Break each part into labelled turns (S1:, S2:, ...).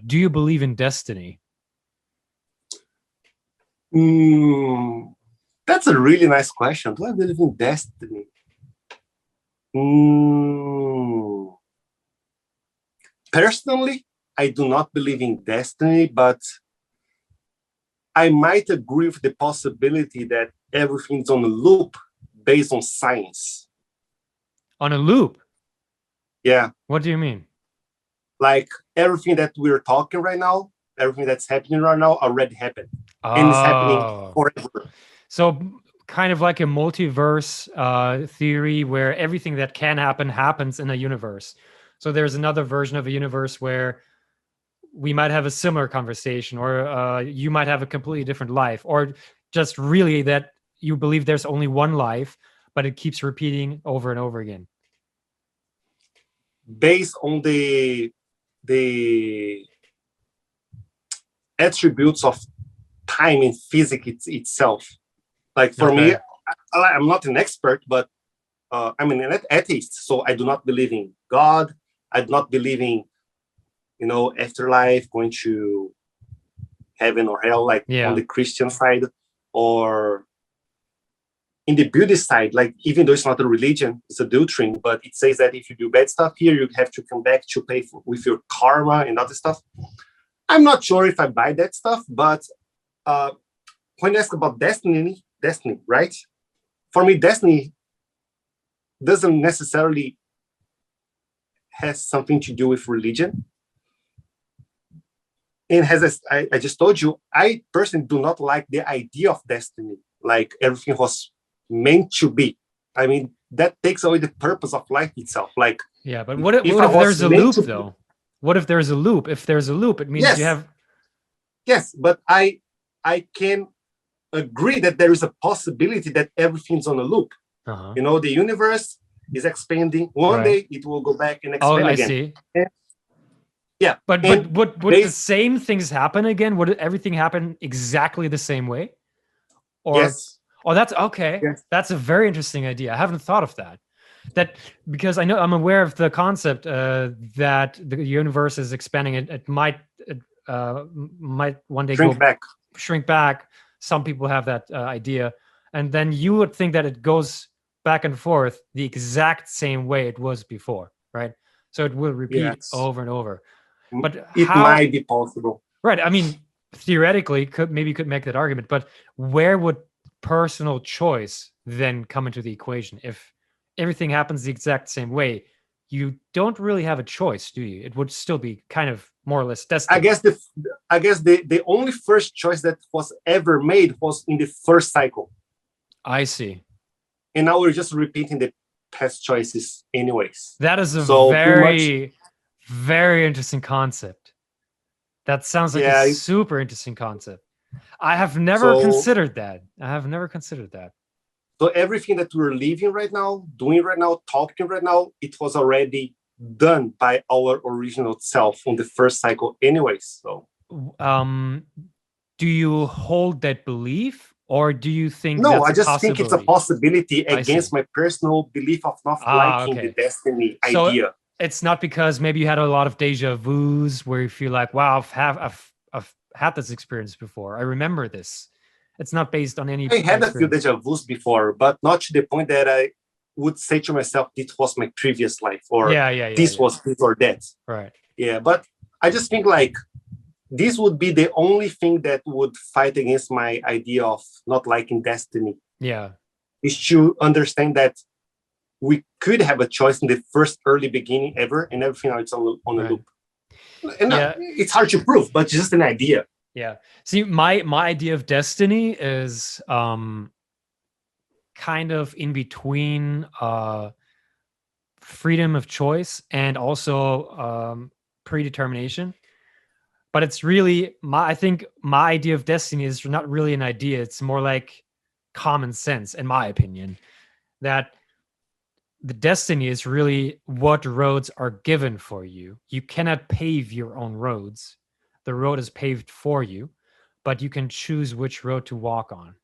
S1: do you believe in destiny?
S2: Mm, that's a really nice question. Do I believe in destiny? Mm, Personally, I do not believe in destiny, but I might agree with the possibility that everything's on a loop based on science.
S1: On a loop?
S2: Yeah,
S1: What do you mean?
S2: like everything that we're talking right now, everything that's happening right now already happened and it's happening
S1: Oh,
S2: forever.
S1: so kind of like a multiverse theory where everything that can happen happens in a universe. So there's another version of a universe where we might have a similar conversation, or you might have a completely different life, or just really that you believe there's only one life, but it keeps repeating over and over again.
S2: Based on the attributes of time in physics itself. Like for me,
S1: Okay.
S2: I'm not an expert, but I'm an atheist, so I do not believe in God. I do not believe in afterlife, going to heaven or hell, like on
S1: Yeah.
S2: the Christian side, or in the Buddhist side. Like even though it's not a religion, it's a doctrine, but it says that if you do bad stuff here, you have to come back to pay with your karma and other stuff. I'm not sure if I buy that stuff, but uh, when you ask about destiny, right? For me, destiny doesn't necessarily has something to do with religion. And as I just told you, I personally do not like the idea of destiny, like everything was meant to be. I mean, that takes away the purpose of life itself. Like,
S1: Yeah, but
S2: if
S1: what
S2: I
S1: if
S2: was
S1: there's a
S2: meant
S1: loop
S2: to be,
S1: though? What if there's a loop? If there's a loop, it means you
S2: yes,
S1: have
S2: yes, but I can agree that there is a possibility that everything's on a loop.
S1: uh-huh.
S2: The universe is expanding. One
S1: Right.
S2: day it will go back and
S1: Oh,
S2: expand
S1: I
S2: again.
S1: see.
S2: And, yeah,
S1: But
S2: and
S1: would the
S2: based,
S1: same things happen again? Would everything happen exactly the same way? Or
S2: yes,
S1: oh, that's okay.
S2: yes,
S1: That's a very interesting idea. I haven't thought of that. That because I know I'm aware of the concept that the universe is expanding. It might one day
S2: shrink
S1: go
S2: back.
S1: shrink back. Some people have that idea, and then you would think that it goes back and forth the exact same way it was before, right? So it will repeat
S2: Yes,
S1: over and over. But
S2: it
S1: how?
S2: might be possible.
S1: Right. I mean, theoretically, could make that argument, but where would personal choice then come into the equation? If everything happens the exact same way, you don't really have a choice, do you? It would still be kind of more or less
S2: I
S1: destiny.
S2: guess the only first choice that was ever made was in the first cycle,
S1: I see.
S2: and now we're just repeating the past choices anyways.
S1: That is a
S2: So pretty much,
S1: very, very interesting concept. That sounds like a
S2: yeah.
S1: super interesting concept. I have never
S2: So
S1: considered that. I have never considered that.
S2: so everything that we're living right now, doing right now, talking right now, it was already done by our original self on the first cycle anyways. So
S1: Um, do you hold that belief or do you think
S2: no,
S1: that's
S2: I
S1: a
S2: just think it's a
S1: possibility?
S2: possibility
S1: I see.
S2: against my personal belief of not
S1: Ah,
S2: liking the
S1: okay.
S2: destiny
S1: So
S2: idea.
S1: it's not because maybe you had a lot of deja vus where you feel like, wow, I've had this experience before. I remember this. It's not based on any
S2: I had a few
S1: experience.
S2: deja vus before, but not to the point that I would say to myself, this was my previous life, or
S1: Yeah, yeah, yeah,
S2: this
S1: yeah.
S2: was this or that.
S1: Right.
S2: Yeah, but I just think like this would be the only thing that would fight against my idea of not liking destiny,
S1: Yeah.
S2: is to understand that we could have a choice in the first early beginning ever, and everything else is on a
S1: Right.
S2: loop. And
S1: Yeah.
S2: it's hard to prove, but it's just an idea.
S1: Yeah. See, my idea of destiny is kind of in between freedom of choice and also predetermination. But it's really I think my idea of destiny is not really an idea. It's more like common sense, in my opinion, that the destiny is really what roads are given for you. You cannot pave your own roads. The road is paved for you, but you can choose which road to walk on.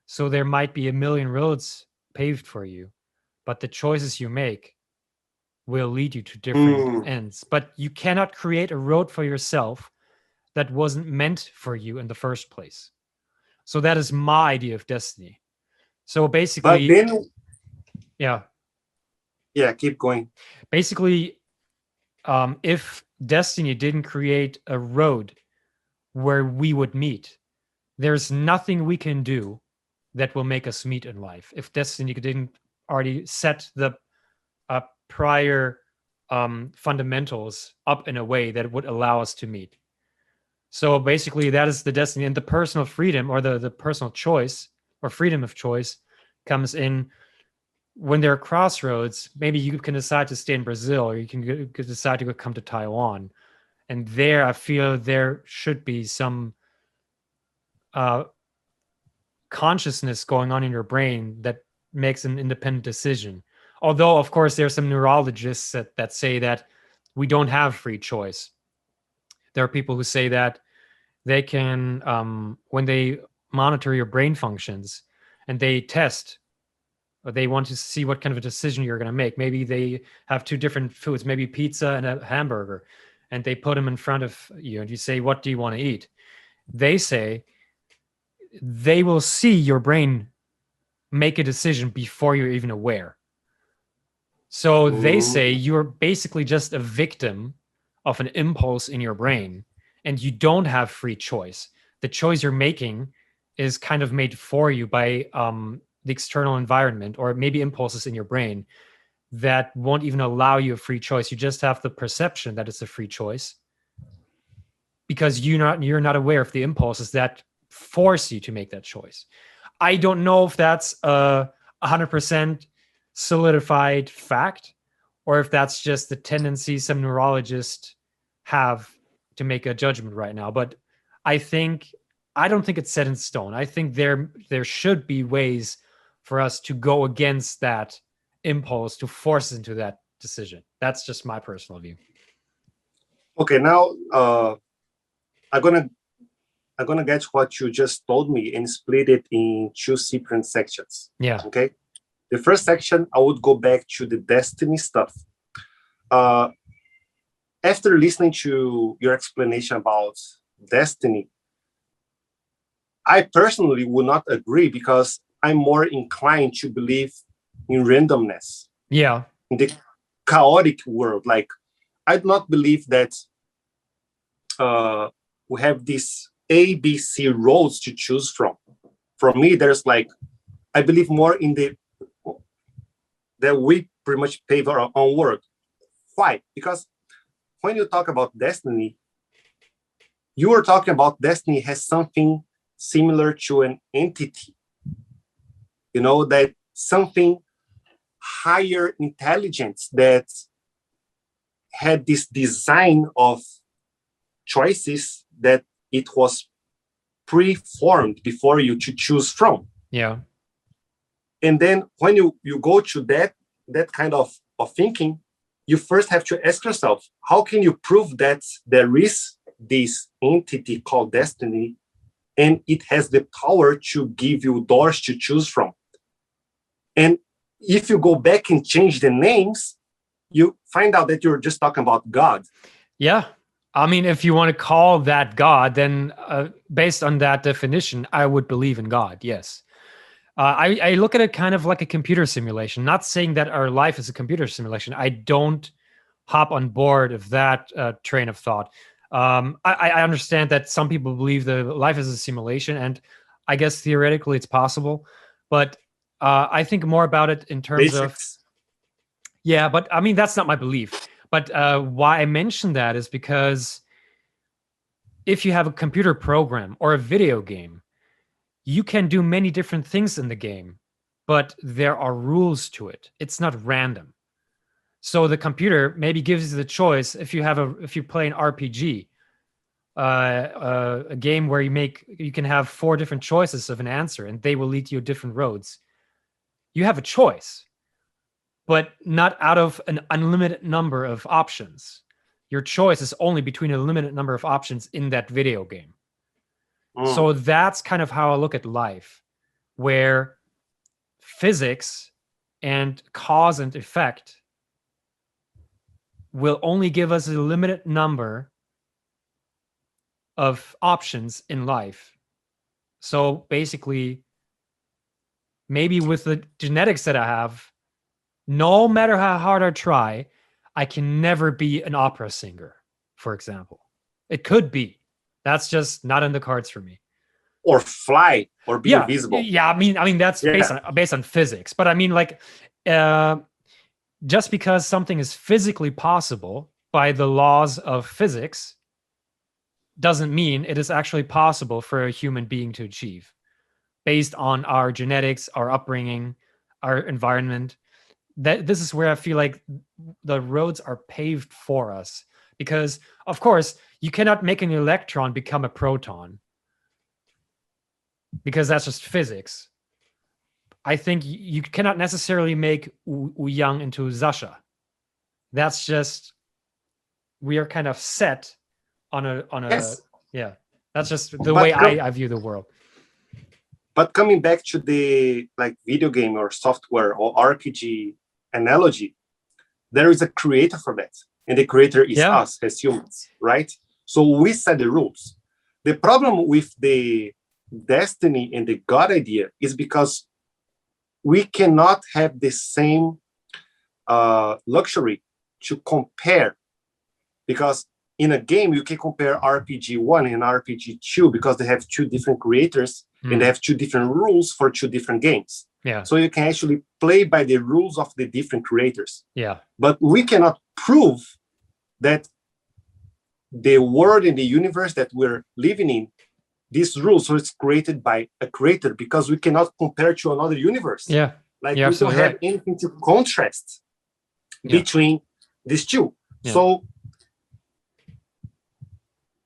S1: So there might be a million roads paved for you, but the choices you make will lead you to different
S2: Mm.
S1: ends, but you cannot create a road for yourself that wasn't meant for you in the first place. So that is my idea of destiny. So
S2: But
S1: basically,
S2: then,
S1: yeah,
S2: yeah, keep going.
S1: basically, if destiny didn't create a road where we would meet, there's nothing we can do that will make us meet in life. If destiny didn't already set the prior fundamentals up in a way that would allow us to meet. So basically, that is the destiny, and the personal freedom or the personal choice or freedom of choice comes in when there are crossroads. Maybe you can decide to stay in Brazil, or you can decide to come to Taiwan, and there I feel there should be some uh, consciousness going on in your brain that makes an independent decision. Although, of course, there are some neurologists that say that we don't have free choice. There are people who say that they can, when they monitor your brain functions and they test, or they want to see what kind of a decision you're going to make. Maybe they have two different foods, maybe pizza and a hamburger, and they put them in front of you and you say, what do you want to eat? They say they will see your brain make a decision before you're even aware. So they say
S2: Mm.
S1: you're basically just a victim of an impulse in your brain and you don't have free choice. The choice you're making is kind of made for you by the external environment or maybe impulses in your brain that won't even allow you a free choice. You just have the perception that it's a free choice because you're not aware of the impulses that force you to make that choice. I don't know if that's a 100% solidified fact or if that's just the tendency some neurologists have to make a judgment right now. But I don't think it's set in stone. I think there should be ways for us to go against that impulse to force us into that decision. That's just my personal view.
S2: Okay, now I'm gonna get what you just told me and split it in two different sections.
S1: Yeah.
S2: Okay. The first section, I would go back to the destiny stuff. Uh, After listening to your explanation about destiny, I personally would not agree because I'm more inclined to believe in randomness,
S1: Yeah.
S2: in the chaotic world. Like, I do not believe that we have these A, B, C roads to choose from. For me, there's like, I believe more in that we pretty much pave our own world. Why? Because when you talk about destiny, you are talking about destiny has something similar to an entity, that something higher intelligence that had this design of choices that it was preformed before you to choose from.
S1: Yeah.
S2: And then when you go to that kind of thinking, you first have to ask yourself, how can you prove that there is this entity called destiny and it has the power to give you doors to choose from? And if you go back and change the names, you find out that you're just talking about God.
S1: Yeah. I mean, if you want to call that God, then based on that definition, I would believe in God. Yes. I look at it kind of like a computer simulation, not saying that our life is a computer simulation. I don't hop on board of that train of thought. I understand that some people believe that life is a simulation, and I guess theoretically it's possible. But I think more about it in terms of,
S2: Basics.
S1: yeah, but I mean, that's not my belief. But why I mention that is because if you have a computer program or a video game, you can do many different things in the game, but there are rules to it. It's not random. So the computer maybe gives you the choice if you play an RPG, a game where you can have four different choices of an answer, and they will lead you different roads. You have a choice, but not out of an unlimited number of options. Your choice is only between a limited number of options in that video game. So that's kind of how I look at life, where physics and cause and effect will only give us a limited number of options in life. So basically, maybe with the genetics that I have, no matter how hard I try, I can never be an opera singer, for example. It could be. That's just not in the cards for me.
S2: Or fly or be
S1: Yeah,
S2: invisible.
S1: yeah. I mean that's based on physics. But I mean, like, just because something is physically possible by the laws of physics doesn't mean it is actually possible for a human being to achieve based on our genetics, our upbringing, our environment. That this is where I feel like the roads are paved for us, because of course you cannot make an electron become a proton because that's just physics. I think you cannot necessarily make Uyang into Sascha. That's just, we are kind of set on a
S2: Yes.
S1: yeah. That's just the
S2: But
S1: way I view the world.
S2: But coming back to the like video game or software or RPG analogy, there is a creator for that, and the creator is us as humans, right? So we set the rules. The problem with the destiny and the God idea is because we cannot have the same luxury to compare, because in a game you can compare RPG 1 and RPG 2 because they have two different creators and they have two different rules for two different games.
S1: Yeah.
S2: So you can actually play by the rules of the different creators.
S1: Yeah.
S2: But we cannot prove that the world and the universe that we're living in, these rules, so it's created by a creator, because we cannot compare to another universe.
S1: Yeah.
S2: Like
S1: You're
S2: we don't have
S1: right.
S2: anything to contrast between these two.
S1: Yeah.
S2: So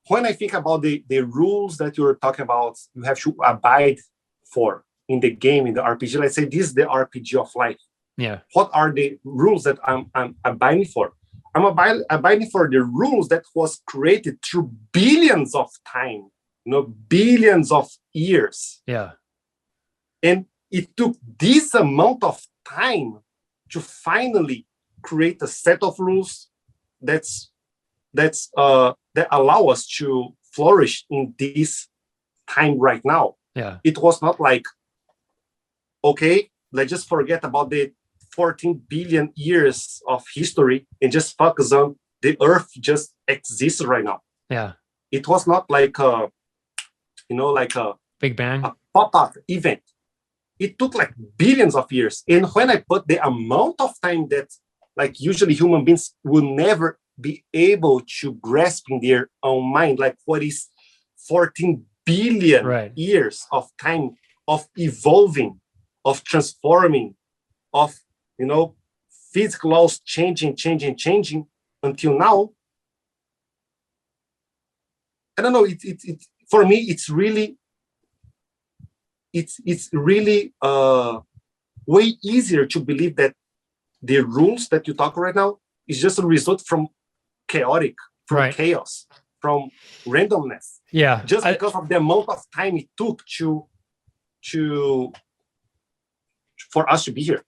S2: when I think about the rules that you're talking about, you have to abide for in the game, in the RPG. Let's say this is the RPG of life.
S1: Yeah.
S2: What are the rules that I'm abiding for? I'm abiding for the rules that was created through billions of time, billions of years.
S1: Yeah.
S2: And it took this amount of time to finally create a set of rules that allow us to flourish in this time right now.
S1: Yeah.
S2: It was not like, okay, let's just forget about the 14 billion years of history and just focus on the Earth just exists right now.
S1: Yeah.
S2: It was not like a
S1: Big Bang,
S2: a pop-up event. It took like billions of years. And when I put the amount of time that like usually human beings will never be able to grasp in their own mind, like what is 14 billion years of time of evolving, of transforming, of physical laws changing until now. I don't know. It for me, it's really way easier to believe that the rules that you talk right now is just a result from chaos, from randomness.
S1: Yeah.
S2: Just because of the amount of time it took for us to be here.